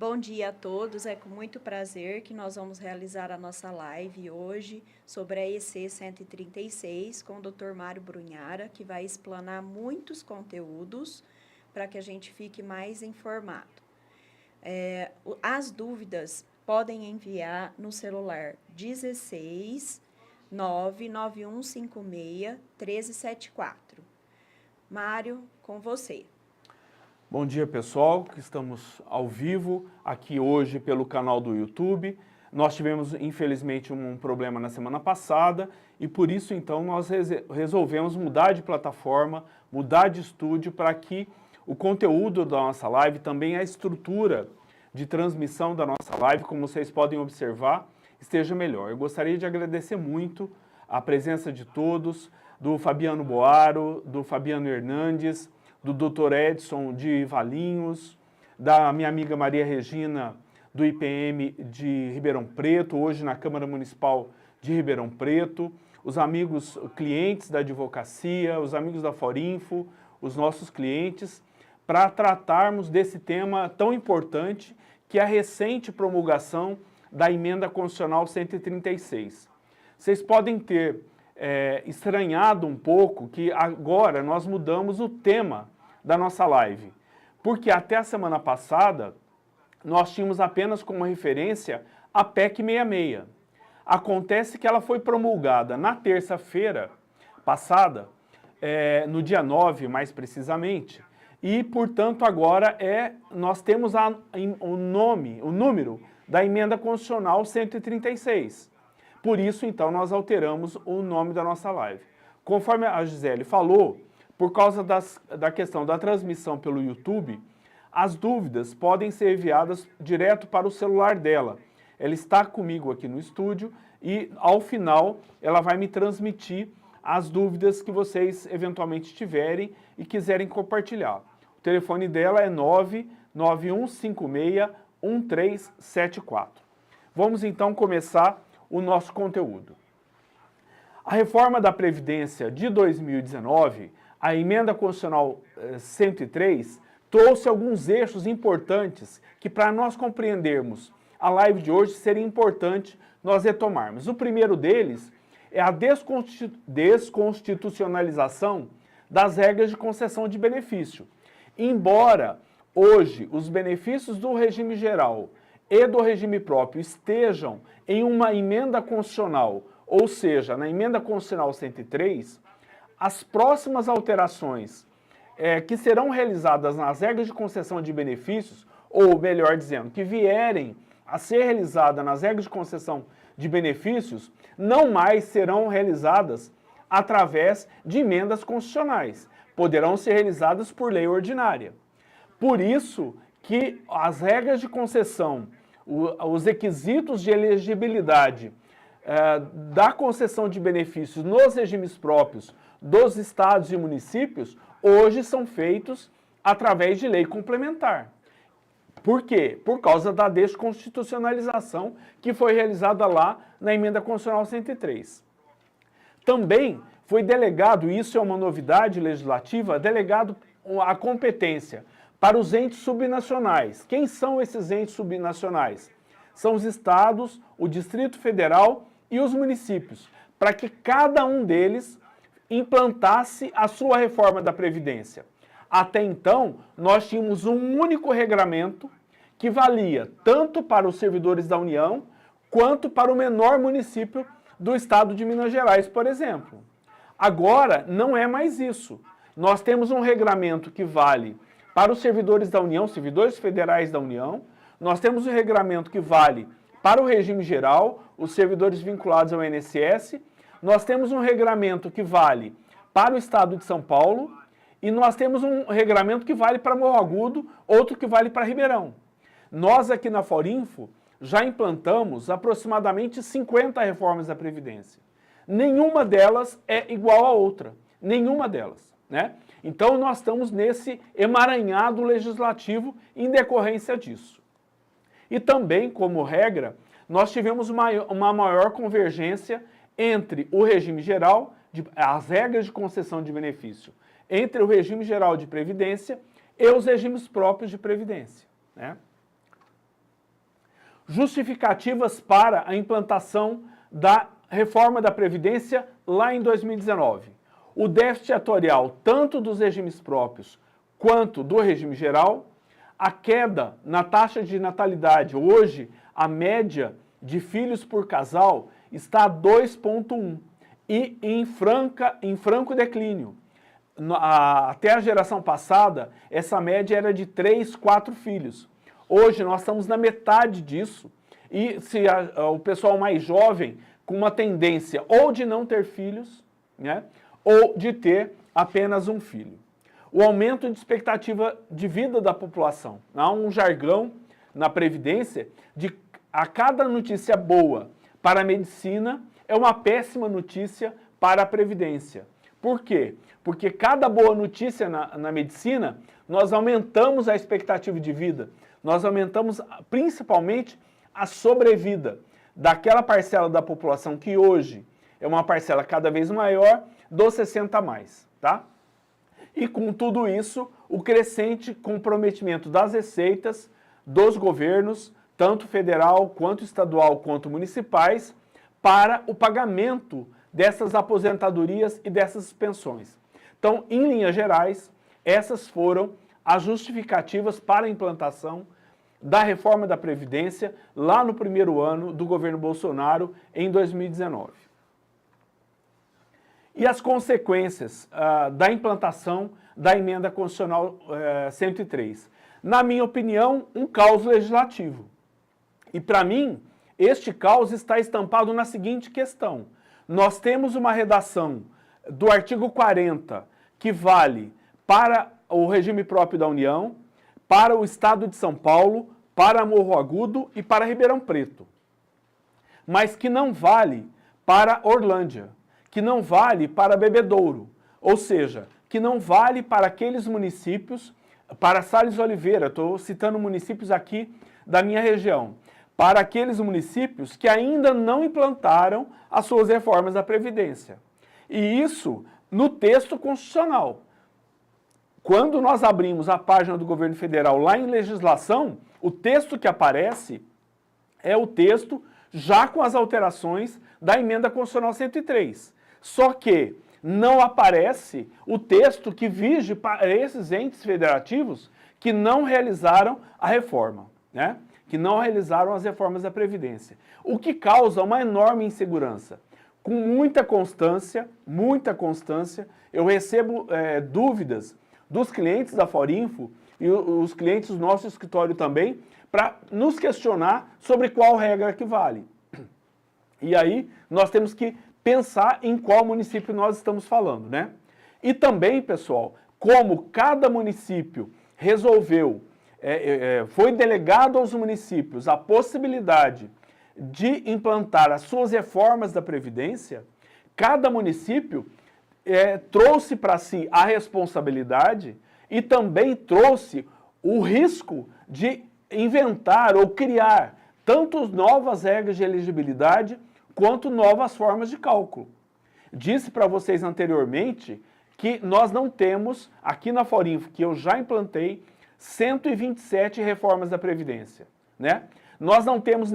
Bom dia a todos, é com muito prazer que nós vamos realizar a nossa live hoje sobre a EC 136 com o Dr. Mário Brunhara, que vai explanar muitos conteúdos para que a gente fique mais informado. As dúvidas podem enviar no celular 16 99156 1374. Mário, com você. Bom dia, pessoal, que estamos ao vivo aqui hoje pelo canal do YouTube. Nós tivemos, infelizmente, um problema na semana passada e por isso, então, nós resolvemos mudar de plataforma, mudar de estúdio para que o conteúdo da nossa live, também a estrutura de transmissão da nossa live, como vocês podem observar, esteja melhor. Eu gostaria de agradecer muito a presença de todos, do Fabiano Boaro, do Fabiano Hernandes, do Dr. Edson de Valinhos, da minha amiga Maria Regina, do IPM de Ribeirão Preto, hoje na Câmara Municipal de Ribeirão Preto, os amigos clientes da advocacia, os amigos da Forinfo, os nossos clientes, para tratarmos desse tema tão importante que é a recente promulgação da Emenda Constitucional 136. Vocês podem ter estranhado um pouco que agora nós mudamos o tema da nossa live, porque até a semana passada nós tínhamos apenas como referência a PEC 66. Acontece que ela foi promulgada na terça-feira passada, no dia 9 mais precisamente, e portanto agora nós temos o número da Emenda Constitucional 136. Por isso, então, nós alteramos o nome da nossa live. Conforme a Gisele falou, por causa da questão da transmissão pelo YouTube, as dúvidas podem ser enviadas direto para o celular dela. Ela está comigo aqui no estúdio e, ao final, ela vai me transmitir as dúvidas que vocês eventualmente tiverem e quiserem compartilhar. O telefone dela é 991561374. Vamos, então, começar o nosso conteúdo. A reforma da Previdência de 2019, a Emenda Constitucional 103, trouxe alguns eixos importantes que, para nós compreendermos a live de hoje, seria importante nós retomarmos. O primeiro deles é a desconstitucionalização das regras de concessão de benefício. Embora hoje os benefícios do regime geral e do regime próprio estejam em uma emenda constitucional, ou seja, na Emenda Constitucional 103, as próximas alterações que serão realizadas nas regras de concessão de benefícios, ou melhor dizendo, que vierem a ser realizadas nas regras de concessão de benefícios, não mais serão realizadas através de emendas constitucionais, poderão ser realizadas por lei ordinária. Por isso que as regras de concessão, os requisitos de elegibilidade da concessão de benefícios nos regimes próprios dos estados e municípios, hoje são feitos através de lei complementar. Por quê? Por causa da desconstitucionalização que foi realizada lá na Emenda Constitucional 103. Também foi delegado, isso é uma novidade legislativa, delegado a competência para os entes subnacionais. Quem são esses entes subnacionais? São os estados, o Distrito Federal e os municípios, para que cada um deles implantasse a sua reforma da Previdência. Até então, nós tínhamos um único regramento que valia tanto para os servidores da União quanto para o menor município do estado de Minas Gerais, por exemplo. Agora, não é mais isso. Nós temos um regramento que vale para os servidores da União, servidores federais da União. Nós temos um regramento que vale para o regime geral, os servidores vinculados ao INSS. Nós temos um regramento que vale para o estado de São Paulo e nós temos um regramento que vale para Morro Agudo, outro que vale para Ribeirão. Nós aqui na Forinfo já implantamos aproximadamente 50 reformas da Previdência. Nenhuma delas é igual à outra, nenhuma delas, né? Então nós estamos nesse emaranhado legislativo em decorrência disso. E também, como regra, nós tivemos uma maior convergência entre o regime geral, as regras de concessão de benefício, entre o regime geral de previdência e os regimes próprios de previdência, né? justificativas para a implantação da reforma da Previdência lá em 2019. O déficit atuarial, tanto dos regimes próprios quanto do regime geral, a queda na taxa de natalidade. Hoje, a média de filhos por casal está a 2,1 e em franco declínio. Até a geração passada, essa média era de 3, 4 filhos. Hoje nós estamos na metade disso e se o pessoal mais jovem com uma tendência ou de não ter filhos, né, ou de ter apenas um filho. O aumento de expectativa de vida da população. Há um jargão na Previdência de a cada notícia boa para a medicina é uma péssima notícia para a Previdência. Por quê? Porque cada boa notícia na medicina, nós aumentamos a expectativa de vida, nós aumentamos principalmente a sobrevida daquela parcela da população que hoje é uma parcela cada vez maior dos 60 a mais, tá? E com tudo isso, o crescente comprometimento das receitas dos governos, tanto federal, quanto estadual, quanto municipais, para o pagamento dessas aposentadorias e dessas pensões. Então, em linhas gerais, essas foram as justificativas para a implantação da reforma da Previdência lá no primeiro ano do governo Bolsonaro, em 2019. E as consequências da implantação da Emenda Constitucional 103. Na minha opinião, um caos legislativo. E para mim, este caos está estampado na seguinte questão. Nós temos uma redação do artigo 40 que vale para o regime próprio da União, para o Estado de São Paulo, para Morro Agudo e para Ribeirão Preto. Mas que não vale para Orlândia, que não vale para Bebedouro, ou seja, que não vale para aqueles municípios, para Salles Oliveira, estou citando municípios aqui da minha região, para aqueles municípios que ainda não implantaram as suas reformas da Previdência. E isso no texto constitucional. Quando nós abrimos a página do governo federal lá em legislação, o texto que aparece é o texto já com as alterações da Emenda Constitucional 103. Só que não aparece o texto que vige para esses entes federativos que não realizaram a reforma, né? Que não realizaram as reformas da Previdência. O que causa uma enorme insegurança. Com muita constância, eu recebo dúvidas dos clientes da Forinfo e os clientes do nosso escritório também, para nos questionar sobre qual regra que vale. E aí nós temos que pensar em qual município nós estamos falando, né? E também, pessoal, como cada município resolveu, foi delegado aos municípios a possibilidade de implantar as suas reformas da Previdência, cada município trouxe para si a responsabilidade e também trouxe o risco de inventar ou criar tanto novas regras de elegibilidade quanto novas formas de cálculo. Disse para vocês anteriormente que nós não temos, aqui na Forinfo, que eu já implantei, 127 reformas da Previdência, né? Nós não temos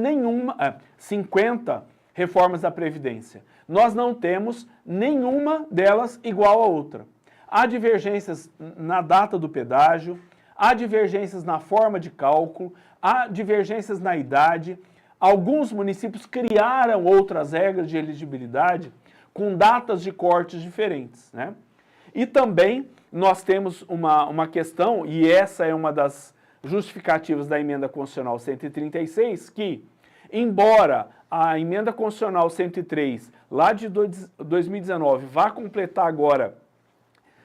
50 reformas da Previdência. Nós não temos nenhuma delas igual a outra. Há divergências na data do pedágio, há divergências na forma de cálculo, há divergências na idade. Alguns municípios criaram outras regras de elegibilidade com datas de cortes diferentes, né? E também nós temos uma questão, e essa é uma das justificativas da Emenda Constitucional 136, que, embora a Emenda Constitucional 103, lá de 2019, vá completar agora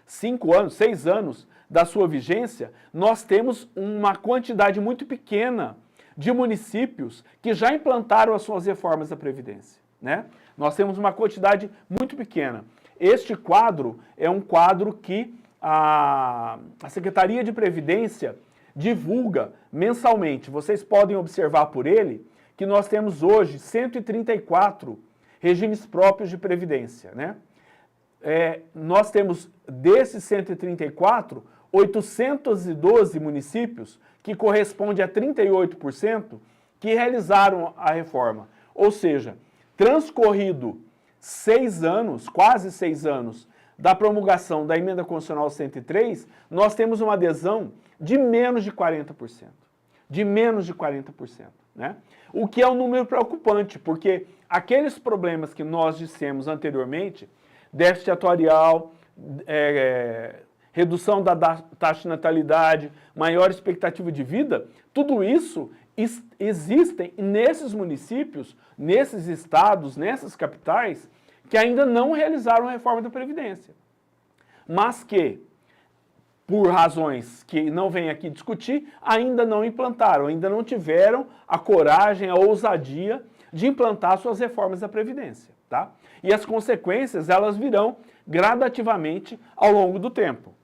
6 anos da sua vigência, nós temos uma quantidade muito pequena de municípios que já implantaram as suas reformas da Previdência, né? Nós temos uma quantidade muito pequena. Este quadro é um quadro que a Secretaria de Previdência divulga mensalmente. Vocês podem observar por ele que nós temos hoje 134 regimes próprios de Previdência, né? Nós temos, desses 134, 812 municípios, que corresponde a 38%, que realizaram a reforma. Ou seja, transcorrido 6 anos, quase 6 anos, da promulgação da Emenda Constitucional 103, nós temos uma adesão de menos de 40%. De menos de 40%. Né? O que é um número preocupante, porque aqueles problemas que nós dissemos anteriormente, déficit atuarial, redução da taxa de natalidade, maior expectativa de vida, tudo isso existem nesses municípios, nesses estados, nessas capitais, que ainda não realizaram a reforma da Previdência. Mas que, por razões que não vem aqui discutir, ainda não implantaram, ainda não tiveram a coragem, a ousadia de implantar suas reformas da Previdência. Tá? E as consequências, elas virão gradativamente ao longo do tempo.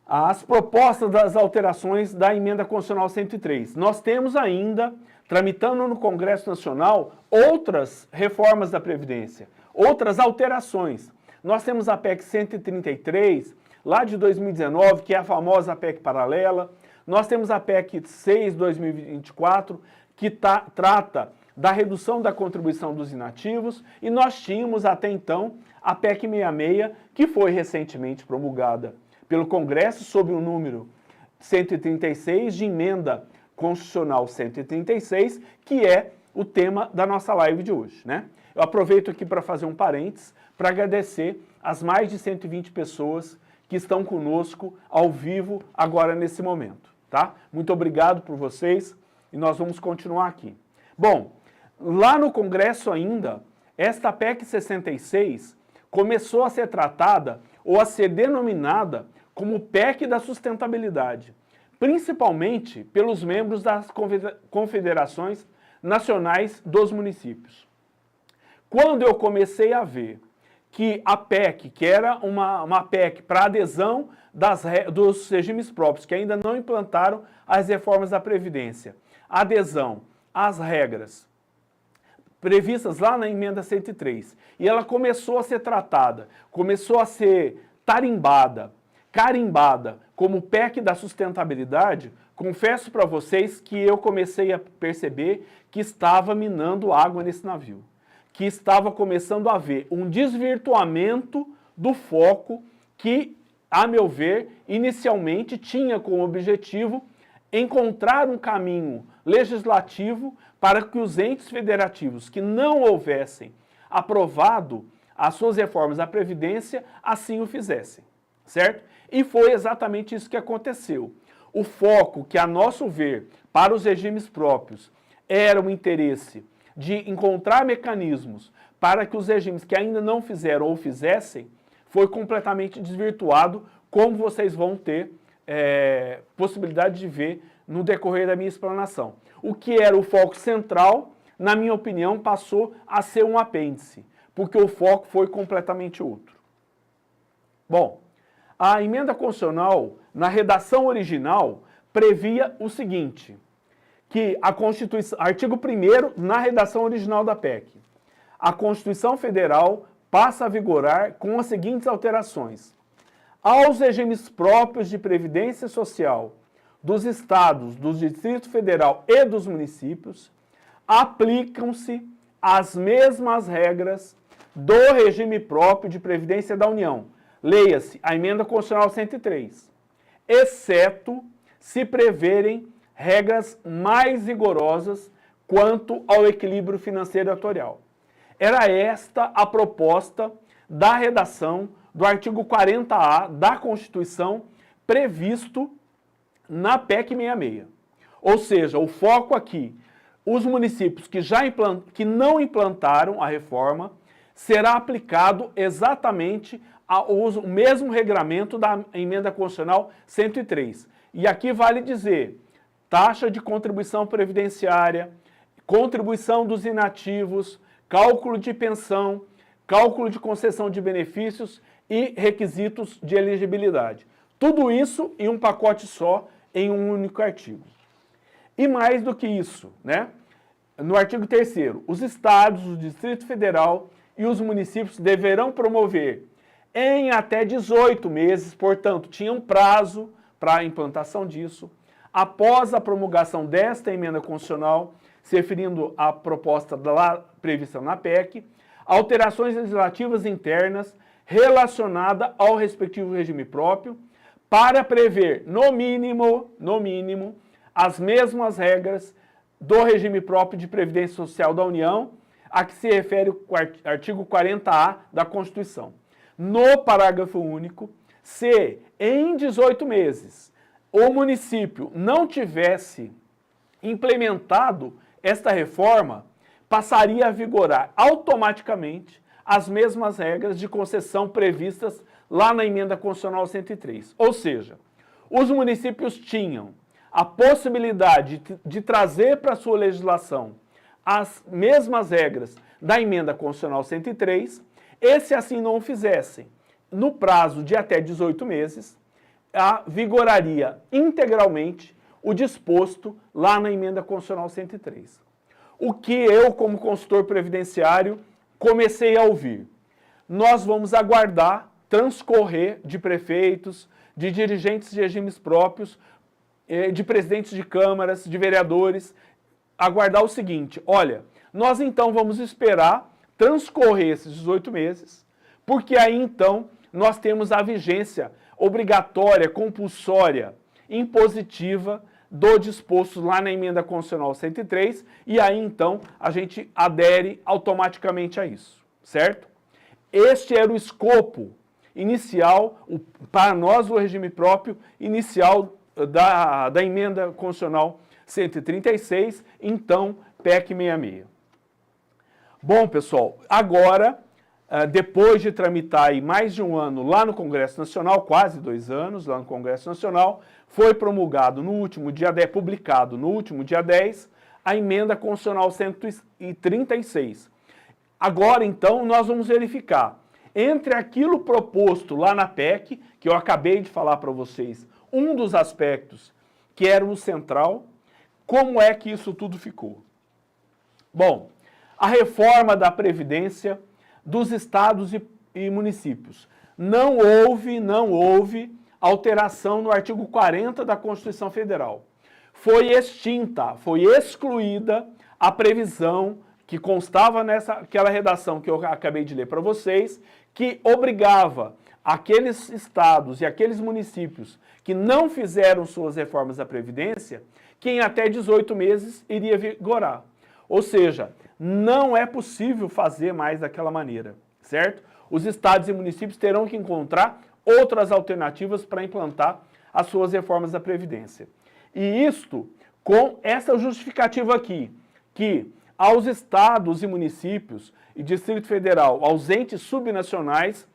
As propostas das alterações da Emenda Constitucional 103. Nós temos ainda, tramitando no Congresso Nacional, outras reformas da Previdência, outras alterações. Nós temos a PEC 133, lá de 2019, que é a famosa PEC paralela. Nós temos a PEC 6/2024, que trata da redução da contribuição dos inativos. E nós tínhamos até então a PEC 66, que foi recentemente promulgada pelo Congresso sob o número 136 de Emenda Constitucional 136, que é o tema da nossa live de hoje, né? Eu aproveito aqui para fazer um parênteses, para agradecer as mais de 120 pessoas que estão conosco ao vivo agora nesse momento, tá? Muito obrigado por vocês e nós vamos continuar aqui. Bom, lá no Congresso ainda, esta PEC 66 começou a ser tratada ou a ser denominada como PEC da sustentabilidade, principalmente pelos membros das confederações nacionais dos municípios. Quando eu comecei a ver que a PEC, que era uma PEC para adesão dos regimes próprios, que ainda não implantaram as reformas da Previdência, adesão às regras previstas lá na Emenda 103, e ela começou a ser tratada, começou a ser carimbada como PEC da sustentabilidade, confesso para vocês que eu comecei a perceber que estava minando água nesse navio, que estava começando a haver um desvirtuamento do foco que, a meu ver, inicialmente tinha como objetivo encontrar um caminho legislativo para que os entes federativos que não houvessem aprovado as suas reformas da Previdência assim o fizessem, certo? E foi exatamente isso que aconteceu. O foco que, a nosso ver, para os regimes próprios, era o interesse de encontrar mecanismos para que os regimes que ainda não fizeram ou fizessem, foi completamente desvirtuado, como vocês vão ter possibilidade de ver no decorrer da minha explanação. O que era o foco central, na minha opinião, passou a ser um apêndice, porque o foco foi completamente outro. Bom, a Emenda Constitucional, na redação original, previa o seguinte, que a Constituição, artigo 1º, na redação original da PEC, a Constituição Federal passa a vigorar com as seguintes alterações. Aos regimes próprios de previdência social dos estados, do Distrito Federal e dos municípios, aplicam-se as mesmas regras do regime próprio de previdência da União. Leia-se a Emenda Constitucional 103, exceto se preverem regras mais rigorosas quanto ao equilíbrio financeiro atuarial. Era esta a proposta da redação do artigo 40A da Constituição previsto na PEC 66. Ou seja, o foco aqui, os municípios que não implantaram a reforma, será aplicado exatamente o mesmo regramento da Emenda Constitucional 103. E aqui vale dizer, taxa de contribuição previdenciária, contribuição dos inativos, cálculo de pensão, cálculo de concessão de benefícios e requisitos de elegibilidade. Tudo isso em um pacote só, em um único artigo. E mais do que isso, né? No artigo 3º, os estados, o Distrito Federal e os municípios deverão promover em até 18 meses, portanto, tinha um prazo para a implantação disso, após a promulgação desta emenda constitucional, se referindo à proposta lá prevista na PEC, alterações legislativas internas relacionadas ao respectivo regime próprio, para prever, no mínimo, as mesmas regras do regime próprio de Previdência Social da União, a que se refere o artigo 40A da Constituição. No parágrafo único, se em 18 meses o município não tivesse implementado esta reforma, passaria a vigorar automaticamente as mesmas regras de concessão previstas lá na Emenda Constitucional 103. Ou seja, os municípios tinham a possibilidade de trazer para a sua legislação as mesmas regras da Emenda Constitucional 103, e se assim não o fizessem, no prazo de até 18 meses, vigoraria integralmente o disposto lá na Emenda Constitucional 103. O que eu, como consultor previdenciário, comecei a ouvir. Nós vamos aguardar transcorrer de prefeitos, de dirigentes de regimes próprios, de presidentes de câmaras, de vereadores, aguardar o seguinte: olha, nós então vamos esperar transcorrer esses 18 meses, porque aí então nós temos a vigência obrigatória, compulsória, impositiva do disposto lá na Emenda Constitucional 103, e aí então a gente adere automaticamente a isso, certo? Este era o escopo inicial, para nós o regime próprio inicial da Emenda Constitucional 136, então PEC 66. Bom, pessoal, agora, depois de tramitar aí mais de um ano lá no Congresso Nacional, quase 2 anos lá no Congresso Nacional, foi promulgado no último dia 10, publicado no último dia 10, a Emenda Constitucional 136. Agora, então, nós vamos verificar entre aquilo proposto lá na PEC, que eu acabei de falar para vocês, um dos aspectos que era o central, como é que isso tudo ficou? Bom, a reforma da Previdência dos estados e municípios. Não houve alteração no artigo 40 da Constituição Federal. Foi extinta, foi excluída a previsão que constava naquela redação que eu acabei de ler para vocês, que obrigava aqueles estados e aqueles municípios que não fizeram suas reformas da Previdência, que em até 18 meses iria vigorar. Ou seja, não é possível fazer mais daquela maneira, certo? Os estados e municípios terão que encontrar outras alternativas para implantar as suas reformas da Previdência. E isto com essa justificativa aqui, que aos estados e municípios e Distrito Federal, aos entes subnacionais,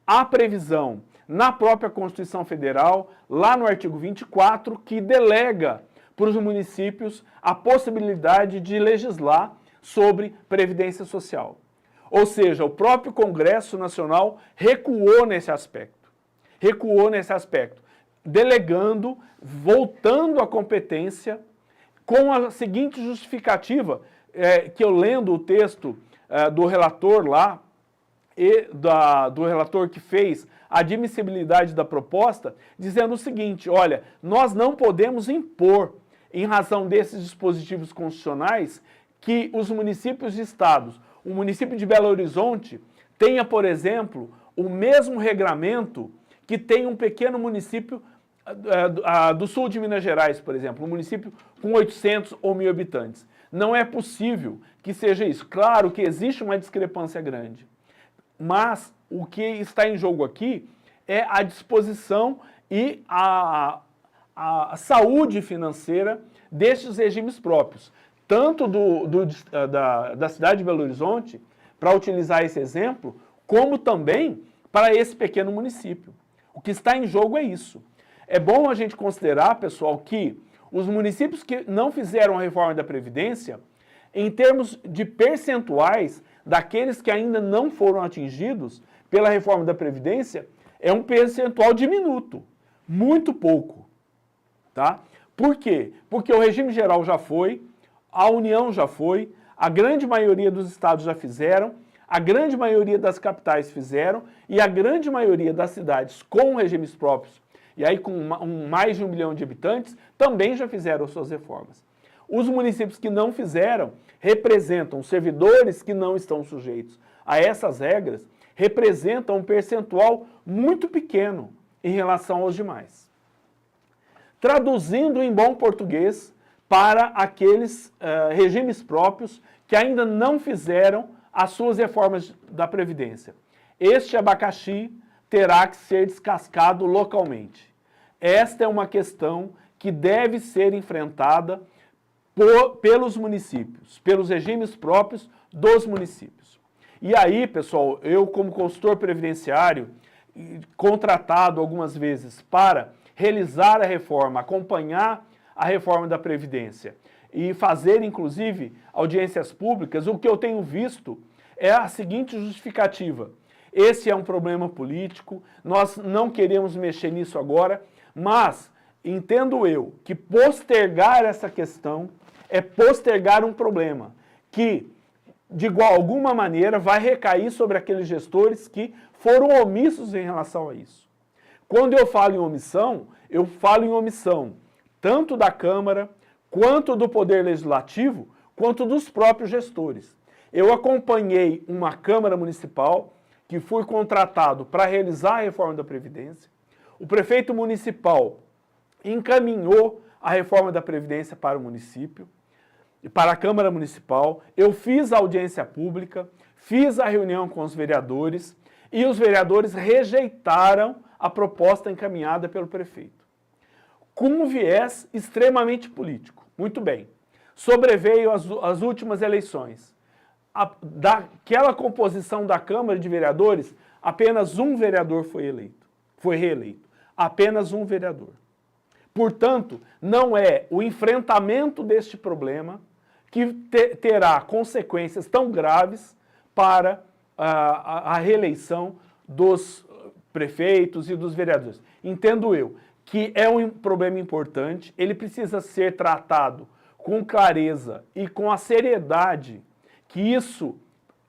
há previsão na própria Constituição Federal, lá no artigo 24, que delega para os municípios a possibilidade de legislar sobre Previdência Social. Ou seja, o próprio Congresso Nacional recuou nesse aspecto, delegando, voltando a competência, com a seguinte justificativa, que eu lendo o texto do relator lá, e do relator que fez a admissibilidade da proposta, dizendo o seguinte: olha, nós não podemos impor, em razão desses dispositivos constitucionais, que os municípios e estados, o município de Belo Horizonte, tenha, por exemplo, o mesmo regramento que tem um pequeno município do sul de Minas Gerais, por exemplo, um município com 800 ou 1.000 habitantes. Não é possível que seja isso. Claro que existe uma discrepância grande, mas o que está em jogo aqui é a disposição e a saúde financeira destes regimes próprios, tanto da cidade de Belo Horizonte, para utilizar esse exemplo, como também para esse pequeno município. O que está em jogo é isso. É bom a gente considerar, pessoal, que os municípios que não fizeram a reforma da Previdência, em termos de percentuais daqueles que ainda não foram atingidos pela reforma da Previdência, é um percentual diminuto, muito pouco, tá? Por quê? Porque o regime geral já foi, a União já foi, a grande maioria dos estados já fizeram, a grande maioria das capitais fizeram e a grande maioria das cidades com regimes próprios e aí com mais de 1 milhão de habitantes, também já fizeram suas reformas. Os municípios que não fizeram representam servidores que não estão sujeitos a essas regras, representam um percentual muito pequeno em relação aos demais. Traduzindo em bom português para aqueles regimes próprios que ainda não fizeram as suas reformas da Previdência. Este abacaxi terá que ser descascado localmente. Esta é uma questão que deve ser enfrentada pelos municípios, pelos regimes próprios dos municípios. E aí, pessoal, eu como consultor previdenciário, contratado algumas vezes para realizar a reforma, acompanhar a reforma da Previdência e fazer, inclusive, audiências públicas, o que eu tenho visto é a seguinte justificativa. Esse é um problema político, nós não queremos mexer nisso agora, mas entendo eu que postergar essa questão é postergar um problema que, de alguma maneira, vai recair sobre aqueles gestores que foram omissos em relação a isso. Quando eu falo em omissão tanto da Câmara, quanto do Poder Legislativo, quanto dos próprios gestores. Eu acompanhei uma Câmara Municipal que fui contratado para realizar a reforma da Previdência. O prefeito municipal encaminhou a reforma da Previdência para o município, para a Câmara Municipal. Eu fiz a audiência pública, fiz a reunião com os vereadores e os vereadores rejeitaram a proposta encaminhada pelo prefeito, com um viés extremamente político. Muito bem. Sobreveio as últimas eleições. Daquela composição da Câmara de Vereadores, apenas um vereador foi reeleito. Apenas um vereador. Portanto, não é o enfrentamento deste problema que terá consequências tão graves para a reeleição dos prefeitos e dos vereadores. Entendo eu que é um problema importante, ele precisa ser tratado com clareza e com a seriedade que isso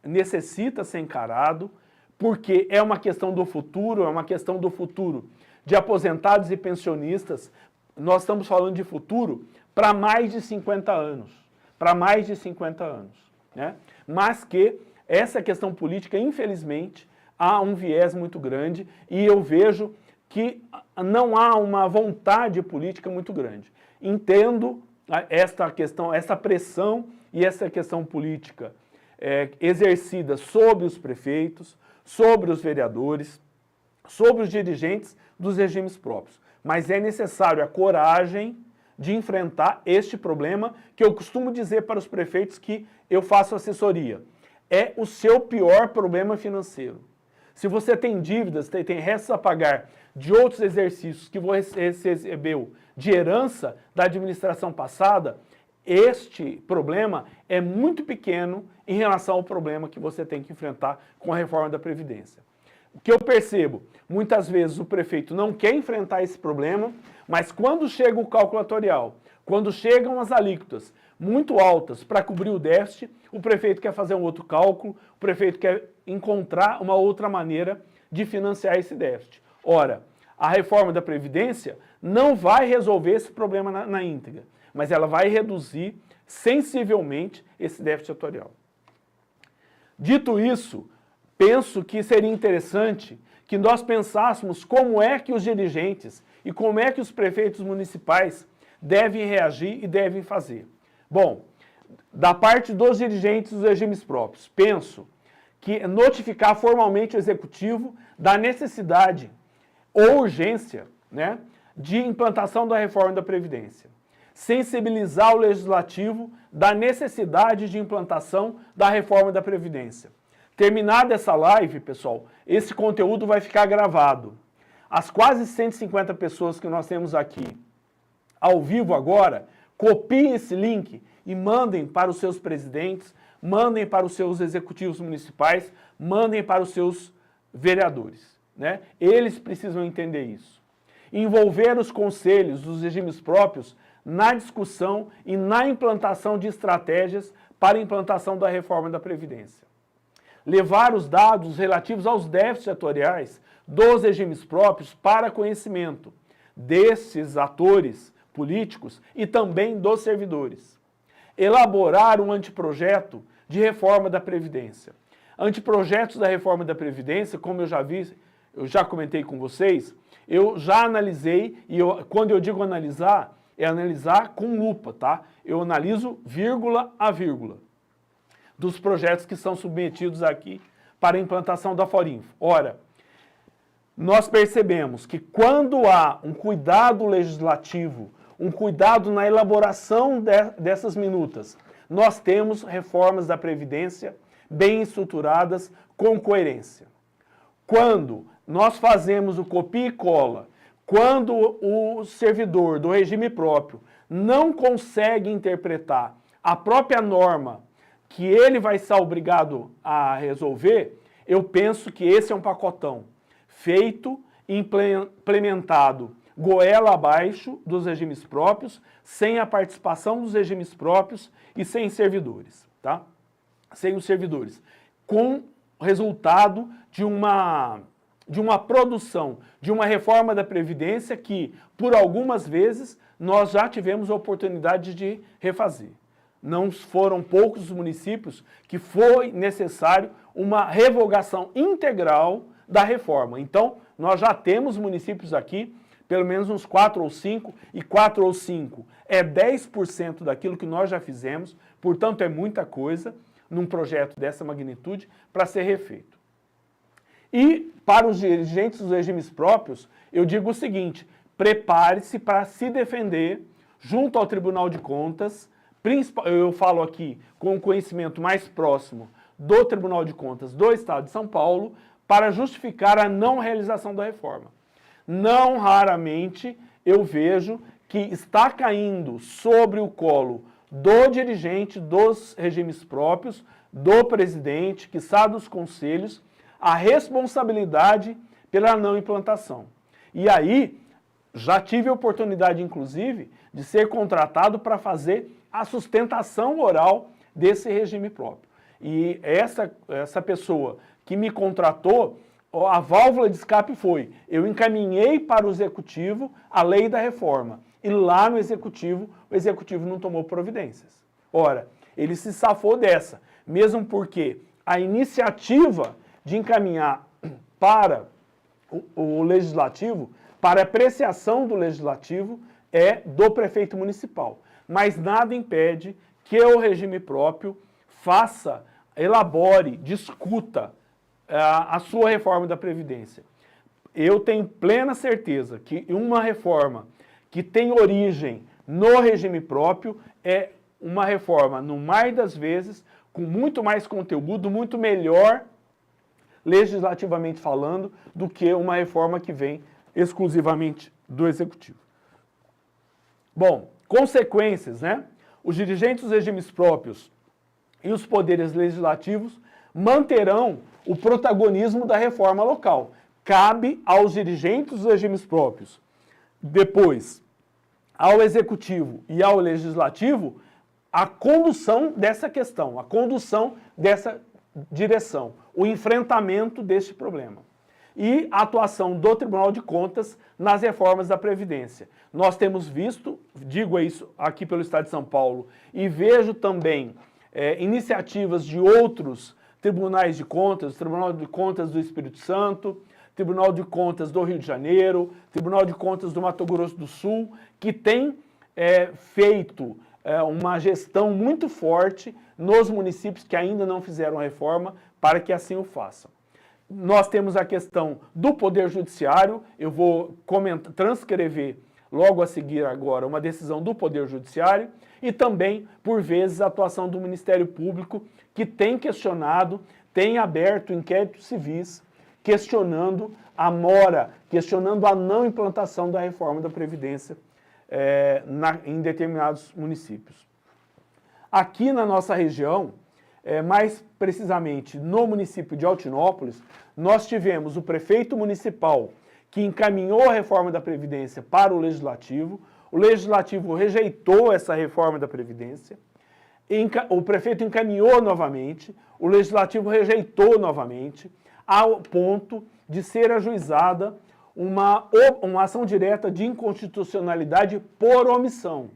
necessita ser encarado, porque é uma questão do futuro, de aposentados e pensionistas. Nós estamos falando de futuro para mais de 50 anos, né? Mas que essa questão política, infelizmente, há um viés muito grande e eu vejo que não há uma vontade política muito grande. Entendo esta questão, essa pressão e essa questão política exercida sobre os prefeitos, sobre os vereadores, sobre os dirigentes dos regimes próprios. Mas é necessário a coragem de enfrentar este problema que eu costumo dizer para os prefeitos que eu faço assessoria. É o seu pior problema financeiro. Se você tem dívidas, tem restos a pagar de outros exercícios que você recebeu de herança da administração passada, este problema é muito pequeno em relação ao problema que você tem que enfrentar com a reforma da Previdência. O que eu percebo, muitas vezes o prefeito não quer enfrentar esse problema, mas quando chega o calculatorial, quando chegam as alíquotas muito altas para cobrir o déficit, o prefeito quer fazer um outro cálculo, o prefeito quer encontrar uma outra maneira de financiar esse déficit. Ora, a reforma da Previdência não vai resolver esse problema na íntegra, mas ela vai reduzir sensivelmente esse déficit atuarial. Dito isso, penso que seria interessante que nós pensássemos como é que os dirigentes e como é que os prefeitos municipais devem reagir e devem fazer. Bom, da parte dos dirigentes dos regimes próprios, penso que notificar formalmente o Executivo da necessidade ou urgência, né, de implantação da reforma da Previdência. Sensibilizar o Legislativo da necessidade de implantação da reforma da Previdência. Terminada essa live, pessoal, esse conteúdo vai ficar gravado. As quase 150 pessoas que nós temos aqui ao vivo agora, copiem esse link e mandem para os seus presidentes, mandem para os seus executivos municipais, mandem para os seus vereadores, né? Eles precisam entender isso. Envolver os conselhos dos regimes próprios na discussão e na implantação de estratégias para a implantação da reforma da Previdência. Levar os dados relativos aos déficits atuariais dos regimes próprios para conhecimento, desses atores políticos e também dos servidores. Elaborar um anteprojeto de reforma da Previdência. Anteprojetos da reforma da Previdência, como eu já comentei com vocês, eu já analisei, e quando eu digo analisar, é analisar com lupa, tá? Eu analiso vírgula a vírgula dos projetos que são submetidos aqui para a implantação da Aforinfo. Ora, nós percebemos que quando há um cuidado legislativo, um cuidado na elaboração dessas minutas, nós temos reformas da Previdência bem estruturadas, com coerência. Quando nós fazemos o copia e cola, quando o servidor do regime próprio não consegue interpretar a própria norma que ele vai ser obrigado a resolver, eu penso que esse é um pacotão feito, implementado goela abaixo dos regimes próprios, sem a participação dos regimes próprios e sem servidores, tá? Sem os servidores, com resultado de uma produção, de uma reforma da Previdência que, por algumas vezes, nós já tivemos a oportunidade de refazer. Não foram poucos os municípios que foi necessário uma revogação integral da reforma. Então, nós já temos municípios aqui, pelo menos uns 4 ou 5, e 4 ou 5 é 10% daquilo que nós já fizemos, portanto é muita coisa num projeto dessa magnitude para ser refeito. E para os dirigentes dos regimes próprios, eu digo o seguinte, prepare-se para se defender junto ao Tribunal de Contas, eu falo aqui com o conhecimento mais próximo do Tribunal de Contas do Estado de São Paulo, para justificar a não realização da reforma. Não raramente eu vejo que está caindo sobre o colo do dirigente dos regimes próprios, do presidente, quiçá dos conselhos, a responsabilidade pela não implantação. E aí, já tive a oportunidade, inclusive, de ser contratado para fazer a sustentação oral desse regime próprio. E essa pessoa que me contratou, a válvula de escape foi, eu encaminhei para o Executivo a lei da reforma. E lá no Executivo, o Executivo não tomou providências. Ora, ele se safou dessa, mesmo porque a iniciativa de encaminhar para o Legislativo, para apreciação do Legislativo, é do prefeito municipal. Mas nada impede que o regime próprio elabore, discuta a sua reforma da Previdência. Eu tenho plena certeza que uma reforma que tem origem no regime próprio é uma reforma, no mais das vezes, com muito mais conteúdo, muito melhor, legislativamente falando, do que uma reforma que vem exclusivamente do Executivo. Bom, consequências, né? Os dirigentes dos regimes próprios e os poderes legislativos manterão o protagonismo da reforma local. Cabe aos dirigentes dos regimes próprios, depois ao Executivo e ao Legislativo, a condução dessa questão, a condução dessa direção, o enfrentamento deste problema. E a atuação do Tribunal de Contas nas reformas da Previdência. Nós temos visto, digo isso aqui pelo Estado de São Paulo, e vejo também iniciativas de outros tribunais de contas, Tribunal de Contas do Espírito Santo, Tribunal de Contas do Rio de Janeiro, Tribunal de Contas do Mato Grosso do Sul, que tem feito uma gestão muito forte nos municípios que ainda não fizeram a reforma, para que assim o façam. Nós temos a questão do Poder Judiciário, eu vou transcrever logo a seguir agora uma decisão do Poder Judiciário, e também, por vezes, a atuação do Ministério Público, que tem questionado, tem aberto inquéritos civis, questionando a mora, questionando a não implantação da reforma da Previdência em determinados municípios. Aqui na nossa região, mais precisamente no município de Altinópolis, nós tivemos o prefeito municipal que encaminhou a reforma da Previdência para o Legislativo rejeitou essa reforma da Previdência, o prefeito encaminhou novamente, o Legislativo rejeitou novamente, ao ponto de ser ajuizada uma ação direta de inconstitucionalidade por omissão,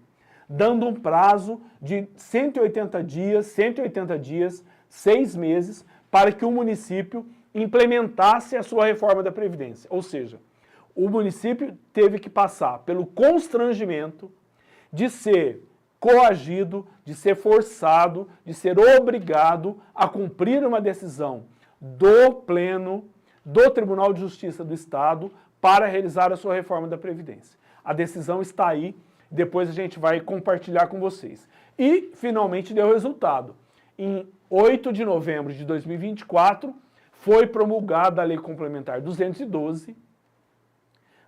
dando um prazo de 180 dias, 6 meses, para que o município implementasse a sua reforma da Previdência. Ou seja, o município teve que passar pelo constrangimento de ser coagido, de ser forçado, de ser obrigado a cumprir uma decisão do Pleno do Tribunal de Justiça do Estado para realizar a sua reforma da Previdência. A decisão está aí, depois a gente vai compartilhar com vocês. E, finalmente, deu resultado. Em 8 de novembro de 2024, foi promulgada a Lei Complementar 212,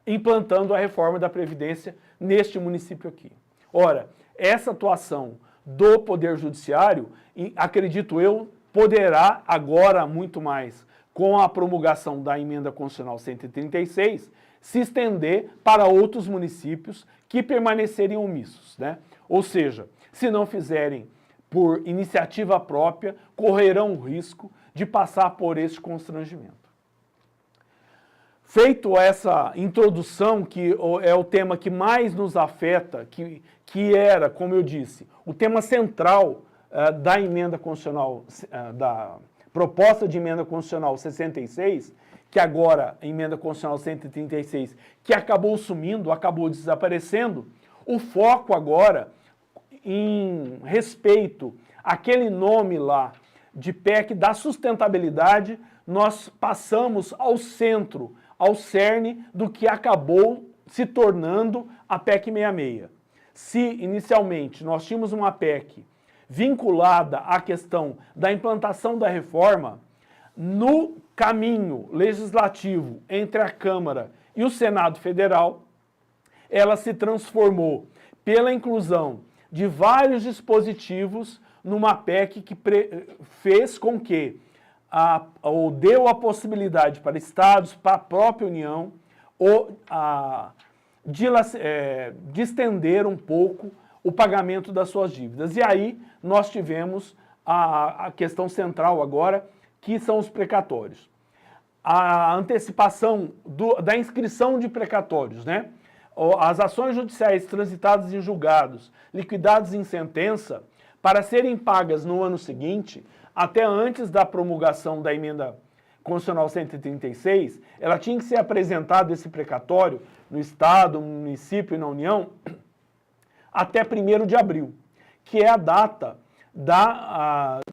implantando a reforma da Previdência neste município aqui. Ora, essa atuação do Poder Judiciário, acredito eu, poderá agora muito mais, com a promulgação da Emenda Constitucional 136, se estender para outros municípios que permanecerem omissos, né? Ou seja, se não fizerem por iniciativa própria, correrão o risco de passar por esse constrangimento. Feito essa introdução, que é o tema que mais nos afeta, que era, como eu disse, o tema central da emenda constitucional, da proposta de emenda constitucional 66, que agora, a emenda constitucional 136, que acabou sumindo, acabou desaparecendo, o foco agora, em respeito àquele nome lá de PEC da sustentabilidade, nós passamos ao centro, ao cerne do que acabou se tornando a PEC 66. Se inicialmente nós tínhamos uma PEC vinculada à questão da implantação da reforma, no caminho legislativo entre a Câmara e o Senado Federal, ela se transformou pela inclusão de vários dispositivos numa PEC que fez com que ou deu a possibilidade para estados, para a própria União, de estender um pouco o pagamento das suas dívidas. E aí nós tivemos a questão central agora, que são os precatórios. A antecipação da inscrição de precatórios, né? As ações judiciais transitadas em julgados, liquidadas em sentença, para serem pagas no ano seguinte, até antes da promulgação da emenda constitucional 136, ela tinha que ser apresentado esse precatório no Estado, no município e na União até 1º de abril, que é a data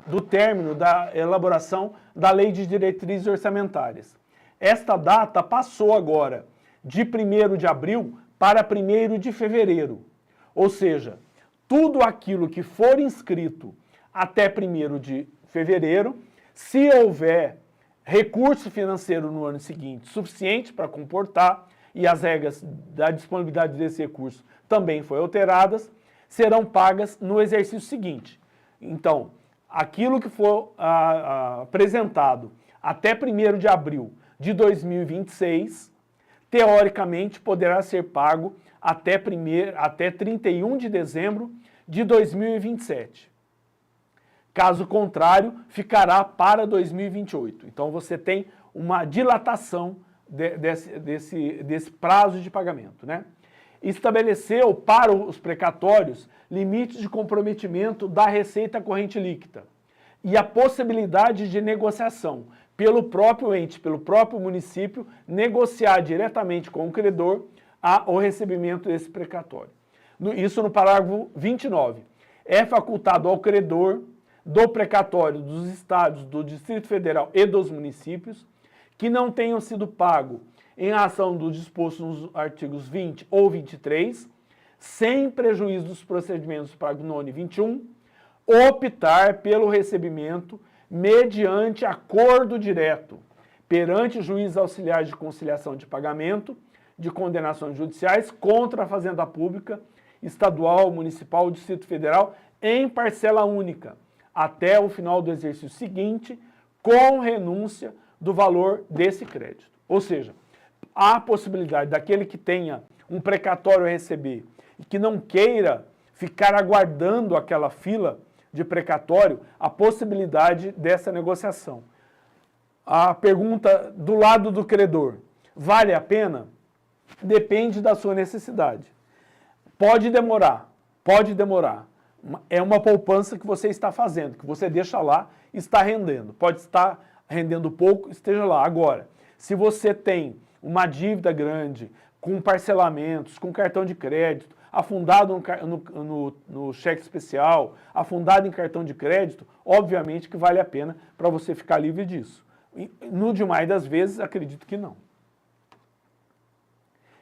do término da elaboração da Lei de Diretrizes Orçamentárias. Esta data passou agora de 1º de abril para 1º de fevereiro, ou seja, tudo aquilo que for inscrito até 1º de fevereiro, se houver recurso financeiro no ano seguinte suficiente para comportar, e as regras da disponibilidade desse recurso também foram alteradas, serão pagas no exercício seguinte. Então, aquilo que for apresentado até 1º de abril de 2026, teoricamente poderá ser pago até 31 de dezembro de 2027. Caso contrário, ficará para 2028. Então, você tem uma dilatação desse prazo de pagamento, né? Estabeleceu para os precatórios limites de comprometimento da receita corrente líquida e a possibilidade de negociação pelo próprio ente, pelo próprio município, negociar diretamente com o credor o recebimento desse precatório. Isso no parágrafo 29. É facultado ao credor do precatório dos estados, do Distrito Federal e dos municípios que não tenham sido pagos em razão do disposto nos artigos 20 ou 23, sem prejuízo dos procedimentos do parágrafo 9 e 21, optar pelo recebimento mediante acordo direto perante juízes auxiliares de conciliação de pagamento de condenações judiciais contra a Fazenda Pública, Estadual, Municipal, Distrito Federal, em parcela única, até o final do exercício seguinte, com renúncia do valor desse crédito. Ou seja, há a possibilidade daquele que tenha um precatório a receber e que não queira ficar aguardando aquela fila de precatório, a possibilidade dessa negociação. A pergunta do lado do credor: Vale a pena? Depende da sua necessidade. Pode demorar, pode demorar. É uma poupança que você está fazendo, que você deixa lá e está rendendo. Pode estar rendendo pouco, esteja lá. Agora, se você tem uma dívida grande, com parcelamentos, com cartão de crédito, afundado no cheque especial, afundado em cartão de crédito, obviamente que vale a pena para você ficar livre disso. No demais das vezes, acredito que não.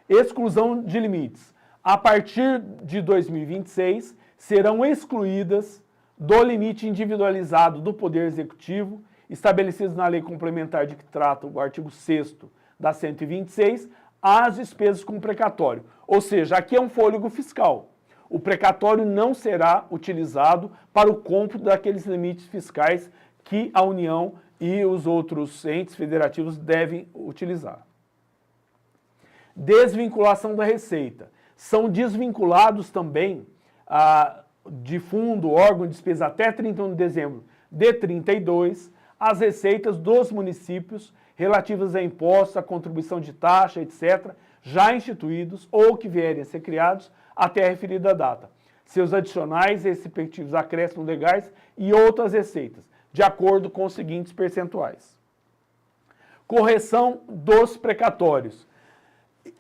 Exclusão de limites. A partir de 2026, serão excluídas do limite individualizado do Poder Executivo, estabelecidos na Lei Complementar de que trata o artigo 6º da 126, as despesas com precatório. Ou seja, aqui é um fôlego fiscal. O precatório não será utilizado para o cômputo daqueles limites fiscais que a União e os outros entes federativos devem utilizar. Desvinculação da receita. São desvinculados também de fundo, órgão de despesa até 31 de dezembro de 32, as receitas dos municípios relativas a impostos, a contribuição de taxa, etc., já instituídos ou que vierem a ser criados até a referida data. Seus adicionais, respectivos acréscimos legais e outras receitas, de acordo com os seguintes percentuais. Correção dos precatórios.